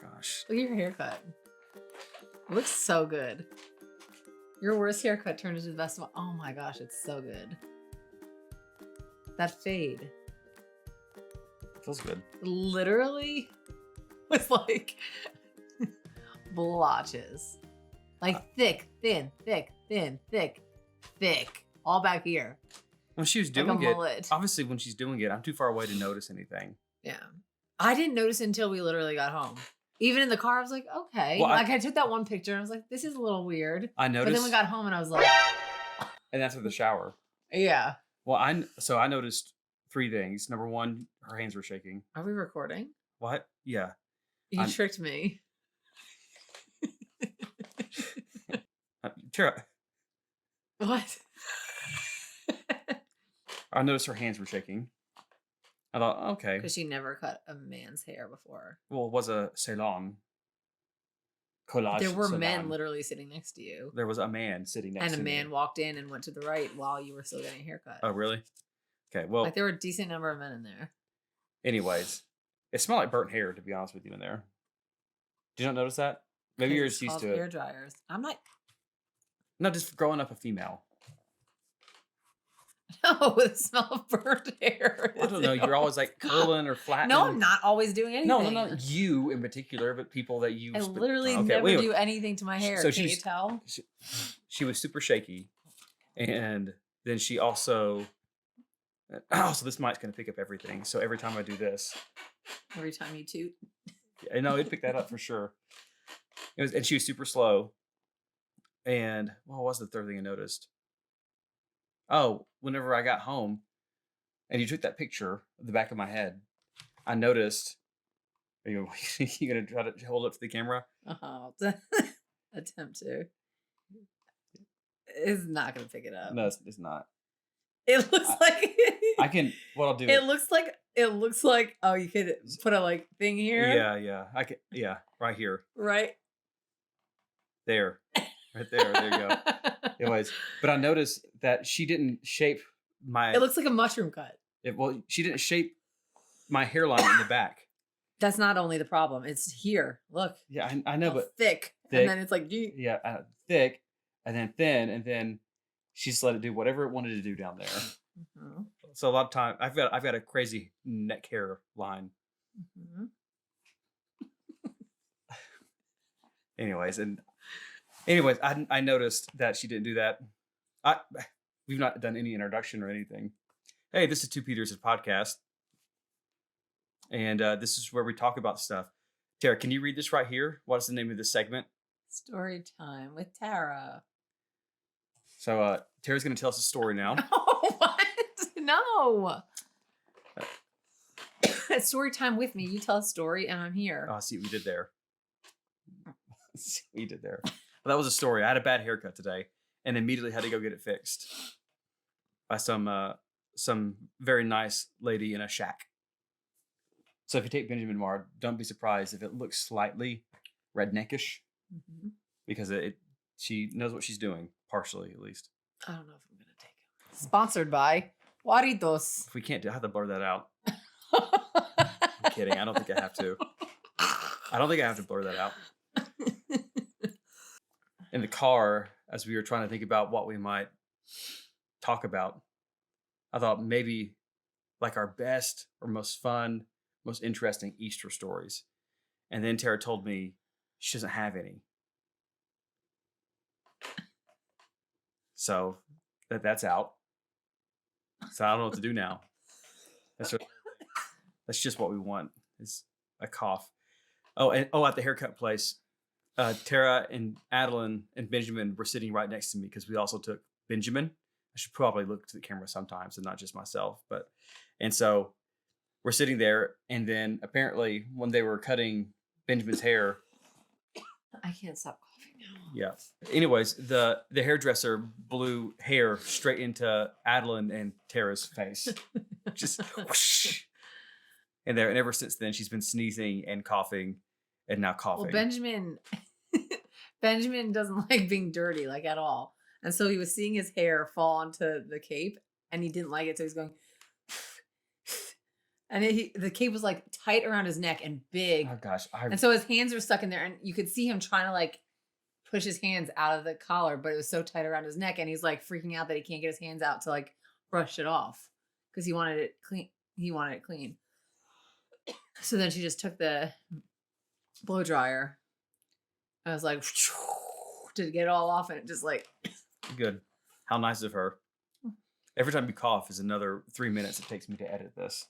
gosh. Look at your haircut. It looks so good. Your worst haircut turned into the best one. Oh my gosh, it's so good. That fade. Feels good. Literally was like blotches. Like thick, thin, thick, thin, thick, thick. All back here. When she was Like doing a it, mullet. obviously when she's doing it, I'm too far away to notice anything. Yeah. I didn't notice until we literally got home. Even in the car, I was like, okay. Well, I took that one picture and I was like, this is a little weird. I noticed. But then we got home and I was like, and that's with the shower. Yeah. Well, I noticed 3 things. Number 1, her hands were shaking. Are we recording? What? Yeah. You tricked me. Tara. What? I noticed her hands were shaking. I thought, okay. Because she never cut a man's hair before. Well, it was a salon. Collage there were salon. men literally sitting next to you. There was a man sitting next to me. And a man walked in and went to the right while you were still getting a haircut. Oh, really? Okay, well. Like there were a decent number of men in there. Anyways, it smelled like burnt hair, to be honest with you, in there. Did you not notice that? Maybe you're just used to it. Hair dryers. I'm not. No, just growing up a female. No, the smell of burnt hair. I don't know. You're always like curling or flattening. No, I'm not always doing anything. No, not you in particular, but people that you. I literally never do anything to my hair. So Can you tell? She was super shaky, and then she also. Oh, so this mic's gonna pick up everything. So every time I do this, every time you toot. Yeah, no, it'd pick that up for sure. And she was super slow. And what was the third thing I noticed? Oh, whenever I got home, and you took that picture of the back of my head, I noticed. Are you gonna try to hold it for the camera? I'll attempt to. It's not gonna pick it up. No, it's not. It looks like I can. What I'll do. It looks like. Oh, you could put a like thing here. Yeah. I can. Yeah, right here. Right. There. Right there. There you go. Anyways, but I noticed that she didn't shape my. It looks like a mushroom cut. Well, she didn't shape my hairline in the back. That's not only the problem; it's here. Look. Yeah, I know, but thick, and then it's like yeah, thick, and then thin, and then she just let it do whatever it wanted to do down there. Mm-hmm. So a lot of time, I've got a crazy neck hair line. Mm-hmm. Anyways, I noticed that she didn't do that. We've not done any introduction or anything. Hey, this is Two Peters' podcast. And this is where we talk about stuff. Tara, can you read this right here? What is the name of this segment? Story time with Tara. So Tara's going to tell us a story now. Oh, what? No. It's story time with me. You tell a story and I'm here. Oh, I see what you did there. Well, that was a story. I had a bad haircut today and immediately had to go get it fixed by some very nice lady in a shack. So if you take Benjamin Marr, don't be surprised if it looks slightly redneckish, mm-hmm. because she knows what she's doing, partially at least. I don't know if I'm going to take it. Sponsored by Guaritos. If we can't do, I have to blur that out. I'm kidding. I don't think I have to. I don't think I have to blur that out. In the car, as we were trying to think about what we might talk about, I thought maybe like our best or most fun, most interesting Easter stories. And then Tara told me she doesn't have any. So that's out. So I don't know what to do now. That's just what we want, is a cough. At the haircut place, Tara and Adeline and Benjamin were sitting right next to me because we also took Benjamin. I should probably look to the camera sometimes and not just myself. And so we're sitting there, and then apparently when they were cutting Benjamin's hair. I can't stop coughing now. Yeah. Anyways, the hairdresser blew hair straight into Adeline and Tara's face. Just whoosh. And ever since then, she's been sneezing and coughing and now coughing. Well, Benjamin doesn't like being dirty, like at all. And so he was seeing his hair fall onto the cape and he didn't like it. So he's going, And the cape was like tight around his neck and big. Oh gosh, And so his hands were stuck in there, and you could see him trying to like push his hands out of the collar, but it was so tight around his neck, and he's like freaking out that he can't get his hands out to like brush it off because he wanted it clean. He wanted it clean. So then she just took the blow dryer. I was like, to get it all off, and it just like good. How nice of her. Every time you cough is another 3 minutes it takes me to edit this.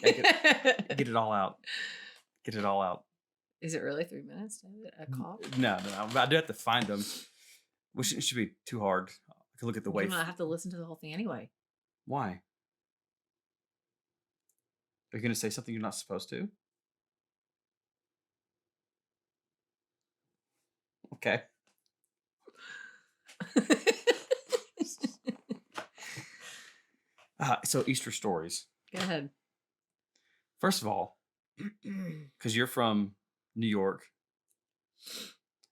Get it all out. Get it all out. Is it really 3 minutes to edit a cough? No. I do have to find them, which it should be too hard. I can look at the You wave. don't have to listen to the whole thing anyway. Why? Are you going to say something you're not supposed to? Okay. So Easter stories. Go ahead. First of all, because you're from New York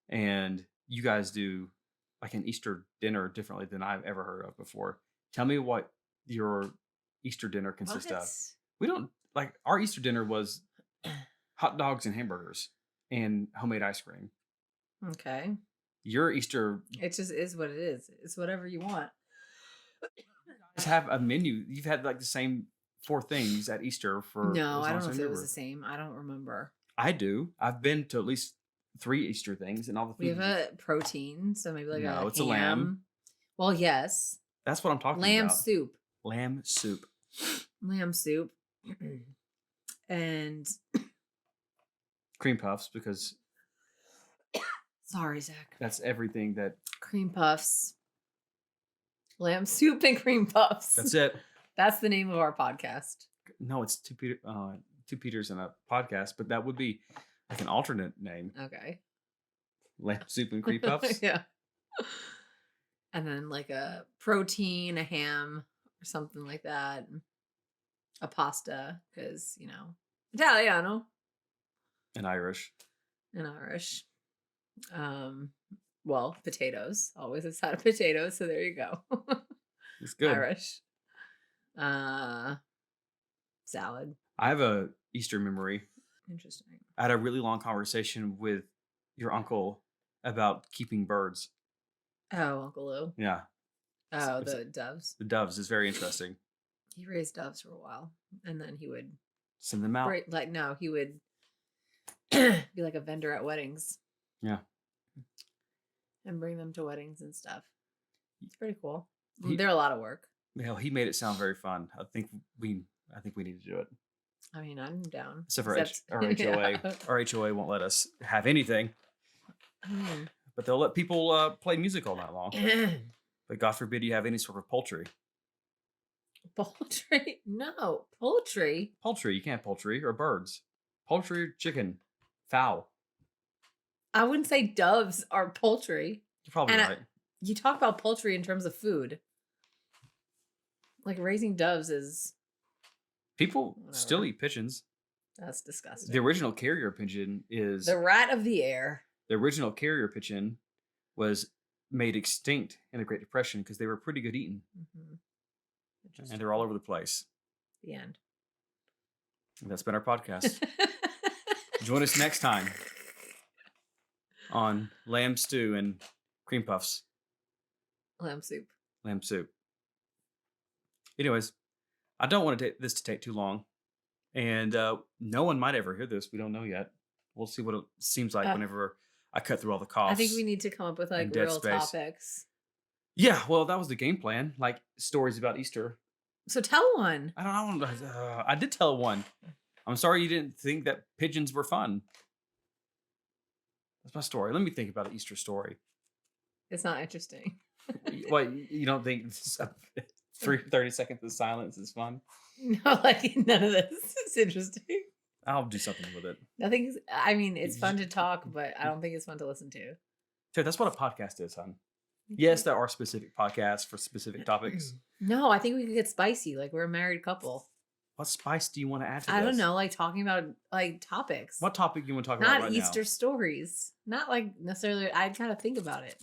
and you guys do like an Easter dinner differently than I've ever heard of before. Tell me what your Easter dinner consists of. We don't like our Easter dinner was hot dogs and hamburgers and homemade ice cream. Okay. Your Easter, it just is what it is. It's whatever you want. Just have a menu. You've had like the same 4 things at Easter for. No, I don't know if it was the same. I don't remember. I do. I've been to at least 3 Easter things, and all the we have a protein, so maybe like no, a it's ham. a lamb. Well, yes. That's what I'm talking lamb about. Soup. Lamb soup. Lamb soup. And cream puffs, because sorry, Zach. that's everything that cream puffs. Lamb soup and cream puffs. That's it. That's the name of our podcast. No, it's two Peters and a podcast, but that would be like an alternate name. Okay. Lamb soup and cream puffs. Yeah. And then like a protein, a ham, or something like that. A pasta, because Italiano. And Irish. And Irish. Well, potatoes. Always a side of potatoes, so there you go. It's good. Irish. Salad. I have a Easter memory. Interesting. I had a really long conversation with your uncle about keeping birds. Oh, Uncle Lou. Yeah. Oh, the doves. The doves is very interesting. He raised doves for a while, and then he would send them out. He would be like a vendor at weddings. Yeah. And bring them to weddings and stuff. It's pretty cool. They're a lot of work. Yeah, he made it sound very fun. I think we need to do it. I mean, I'm down. Except for our HOA. Yeah. Our HOA won't let us have anything. But they'll let people play music all night long. But God forbid you have any sort of poultry. Poultry? No. Poultry? Poultry. You can't have poultry or birds. Poultry, chicken, fowl. I wouldn't say doves are poultry. You're probably right. You talk about poultry in terms of food. Like raising doves is... People still eat pigeons. That's disgusting. The original carrier pigeon is... the rat of the air. The original carrier pigeon was made extinct in the Great Depression because they were pretty good eating. Mm-hmm. And they're all over the place. The end. And that's been our podcast. Join us next time on lamb stew and cream puffs. Lamb soup. Lamb soup. Anyways, I don't want this to take too long. And no one might ever hear this. We don't know yet. We'll see what it seems like whenever I cut through all the coughs. I think we need to come up with like real topics. Yeah, well, that was the game plan. Like stories about Easter. So tell one. I don't know. I did tell one. I'm sorry you didn't think that pigeons were fun. That's my story. Let me think about an Easter story. It's not interesting. What, you don't think 30 seconds of silence is fun? No, like none of this is interesting. I'll do something with it. Nothing's. I mean, it's fun to talk, but I don't think it's fun to listen to. Dude, that's what a podcast is, hon. Yes, there are specific podcasts for specific topics. No, I think we could get spicy. Like we're a married couple. What spice do you want to add to this? I don't know, like talking about like topics. What topic you want to talk about right now? Not Easter now? Stories. Not like necessarily. I'd kind of think about it.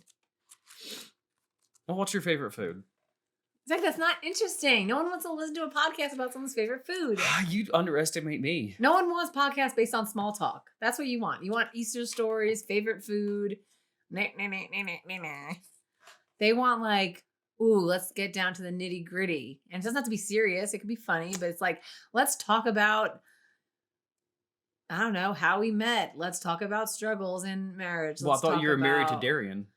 Well, what's your favorite food? It's like, that's not interesting. No one wants to listen to a podcast about someone's favorite food. You underestimate me. No one wants podcasts based on small talk. That's what you want. You want Easter stories, favorite food. They want like, ooh, let's get down to the nitty gritty. And it doesn't have to be serious. It could be funny, but it's like, let's talk about, I don't know, how we met. Let's talk about struggles in marriage. Well, I Let's thought talk you were married to about- Darian.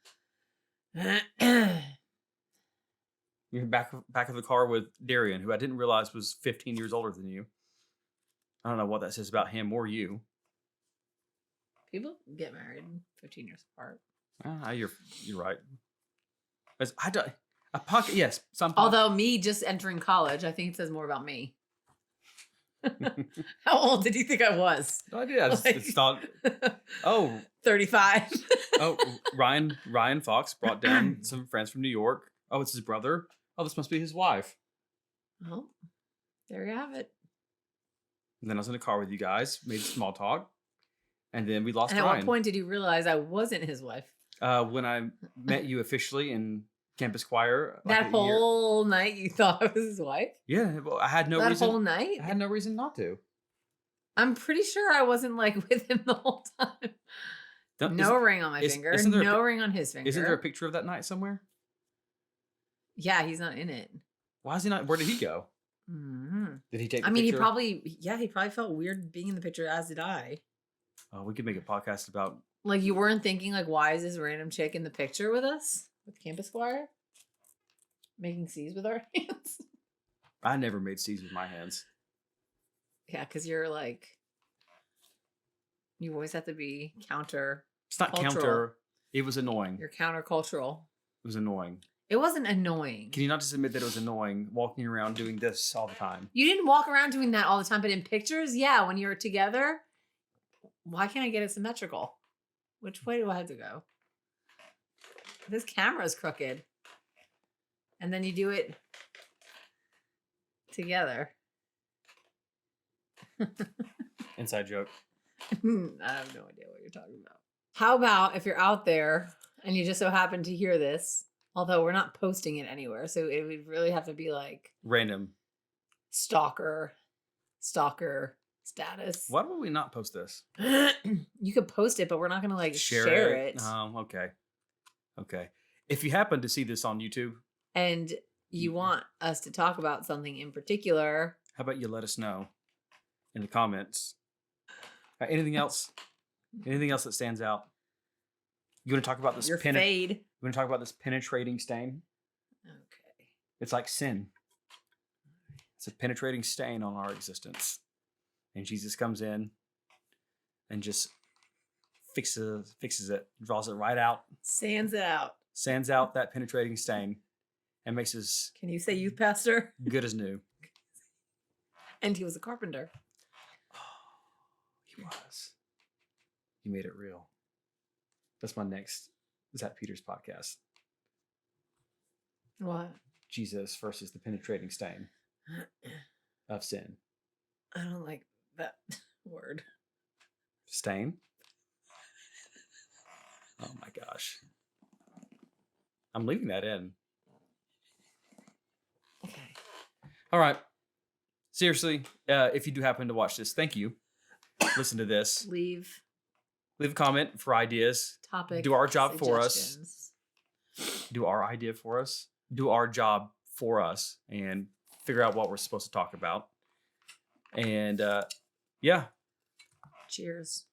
You're back of the car with Darian, who I didn't realize was 15 years older than you. I don't know what that says about him or you. People get married 15 years apart. You're right. Yes, some. Although me just entering college, I think it says more about me. How old did you think I was? No idea. It's not. Oh, 35. oh, Ryan Fox brought down some friends from New York. Oh, it's his brother. Oh, this must be his wife. Well, there you have it. And then I was in the car with you guys, made small talk, and then we lost And at Ryan. what point did you realize I wasn't his wife? When I met you officially in campus choir. like That a year- whole night you thought I was his wife? Yeah, well, I had no That reason. whole night? I had no reason not to. I'm pretty sure I wasn't like with him the whole time. No ring on my finger. isn't there a No ring on his finger. Isn't there a picture of that night somewhere? Yeah, he's not in it. Why is he not? Where did he go? Mhm. Did he take? I The mean, picture? he probably felt weird being in the picture, as did I. Oh, we could make a podcast about. Like, you weren't thinking, like, why is this random chick in the picture with us? With Campus Choir? Making C's with our hands? I never made C's with my hands. Yeah, because you're like, you always have to be counter. It's not Cultural. counter. It was annoying. You're countercultural. It was annoying. It wasn't annoying. Can you not just admit that it was annoying walking around doing this all the time? You didn't walk around doing that all the time, but in pictures, yeah, when you're together, why can't I get it symmetrical? Which way do I have to go? This camera's crooked. And then you do it together. Inside joke. I have no idea what you're talking about. How about if you're out there and you just so happen to hear this, although we're not posting it anywhere, so it would really have to be like Random. stalker status. Why would we not post this? You could post it, but we're not gonna like share it. Okay. Okay. If you happen to see this on YouTube, And you want us to talk about something in particular. how about you let us know in the comments? Anything else? Anything else that stands out? You want to talk about this? Your fade. You want to talk about this penetrating stain? Okay. It's like sin. It's a penetrating stain on our existence, and Jesus comes in and just fixes it, draws it right out, Sands it out. sands out that penetrating stain, and makes us Can you say youth pastor? good as new. And he was a carpenter. He was. He made it real. That's my next Zach Peters podcast. What? Jesus versus the penetrating stain of sin. I don't like that word. Stain? Oh my gosh. I'm leaving that in. Okay. All right. Seriously, if you do happen to watch this, thank you. Listen to this. Leave Leave a comment for ideas. topic. Do our job for us. suggestions. Do our idea for us. Do our job for us and figure out what we're supposed to talk about. And yeah, Cheers.